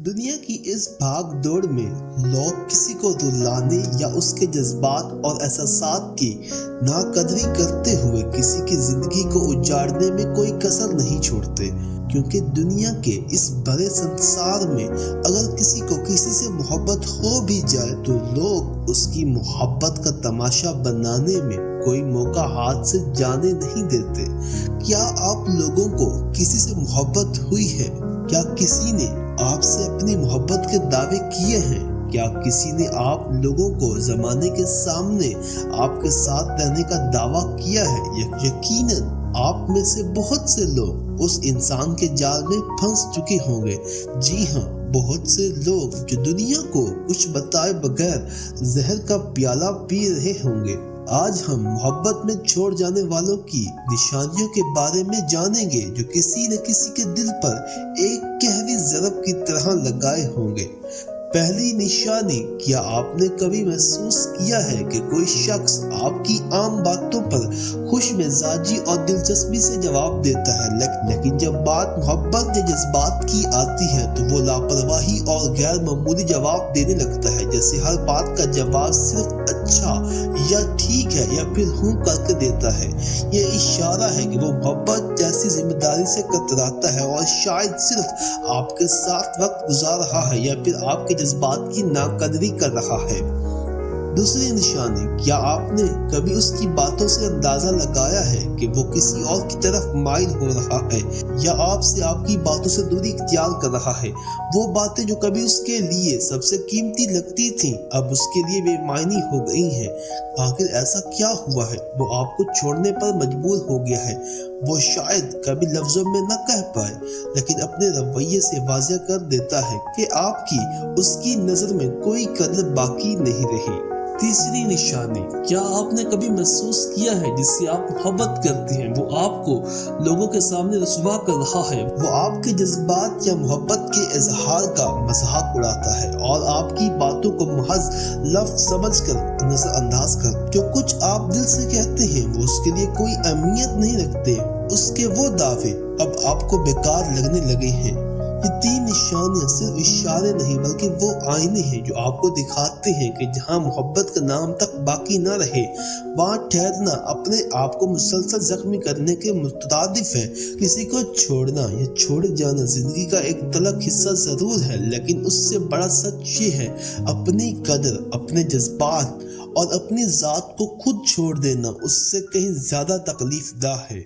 دنیا کی اس بھاگ دوڑ میں لوگ کسی کو رلانے یا اس کے جذبات اور احساسات کی ناقدری کرتے ہوئے کسی کی زندگی کو اجاڑنے میں کوئی کسر نہیں چھوڑتے، کیونکہ دنیا کے اس بڑے سنسار میں اگر کسی کو کسی سے محبت ہو بھی جائے تو لوگ اس کی محبت کا تماشا بنانے میں کوئی موقع ہاتھ سے جانے نہیں دیتے۔ کیا آپ لوگوں کو کسی سے محبت ہوئی ہے؟ کیا کسی نے آپ سے اپنی محبت کے دعوے کیے ہیں؟ کیا کسی نے آپ لوگوں کو زمانے کے سامنے آپ کے ساتھ رہنے کا دعویٰ کیا ہے؟ یقیناً آپ میں سے بہت سے لوگ اس انسان کے جال میں پھنس چکے ہوں گے۔ جی ہاں، بہت سے لوگ جو دنیا کو کچھ بتائے بغیر زہر کا پیالہ پی رہے ہوں گے۔ آج ہم محبت میں چھوڑ جانے والوں کی نشانیوں کے بارے میں جانیں گے جو کسی نہ کسی کے دل پر ایک گہری ضرب کی طرح لگائے ہوں گے۔ پہلی نشانی، کیا آپ نے کبھی محسوس کیا ہے کہ کوئی شخص آپ کی عام باتوں پر خوش مزاجی اور دلچسپی سے جواب دیتا ہے، لیکن جب بات محبت یا جذبات کی آتی ہے تو وہ لاپرواہی اور غیر معمولی جواب دینے لگتا ہے، جیسے ہر بات کا جواب صرف اچھا یا ٹھیک ہے یا پھر ہوں کر کے دیتا ہے۔ یہ اشارہ ہے کہ وہ محبت جیسی ذمہ داری سے کتراتا ہے اور شاید صرف آپ کے ساتھ وقت گزار رہا ہے یا پھر آپ کے جذبات کی ناقدری کر رہا ہے۔ دوسری نشانی، کیا آپ نے کبھی اس کی باتوں سے اندازہ لگایا ہے کہ وہ کسی اور کی طرف مائل ہو رہا ہے یا آپ سے آپ کی باتوں سے دوری اختیار کر رہا ہے؟ وہ باتیں جو کبھی اس کے لیے سب سے قیمتی لگتی تھیں اب اس کے لیے بے معنی ہو گئی ہیں۔ آخر ایسا کیا ہوا ہے؟ وہ آپ کو چھوڑنے پر مجبور ہو گیا ہے۔ وہ شاید کبھی لفظوں میں نہ کہہ پائے، لیکن اپنے رویے سے واضح کر دیتا ہے کہ آپ کی اس کی نظر میں کوئی قدر باقی نہیں رہی۔ تیسری نشانی، کیا آپ نے کبھی محسوس کیا ہے جس سے آپ محبت کرتے ہیں وہ آپ کو لوگوں کے سامنے رسوا کر رہا ہے؟ وہ آپ کے جذبات یا محبت کے اظہار کا مذاق اڑاتا ہے اور آپ کی باتوں کو محض لفظ سمجھ کر نظر انداز کر۔ جو کچھ آپ دل سے کہتے ہیں وہ اس کے لیے کوئی اہمیت نہیں رکھتے۔ اس کے وہ دعوے اب آپ کو بیکار لگنے لگے ہیں۔ یہ تین نشانیاں صرف اشارے نہیں بلکہ وہ آئینے ہیں جو آپ کو دکھاتے ہیں کہ جہاں محبت کا نام تک باقی نہ رہے، وہاں ٹھہرنا اپنے آپ کو مسلسل زخمی کرنے کے مترادف ہے۔ کسی کو چھوڑنا یا چھوڑے جانا زندگی کا ایک تلخ حصہ ضرور ہے، لیکن اس سے بڑا سچ یہ ہے اپنی قدر، اپنے جذبات اور اپنی ذات کو خود چھوڑ دینا اس سے کہیں زیادہ تکلیف دہ ہے۔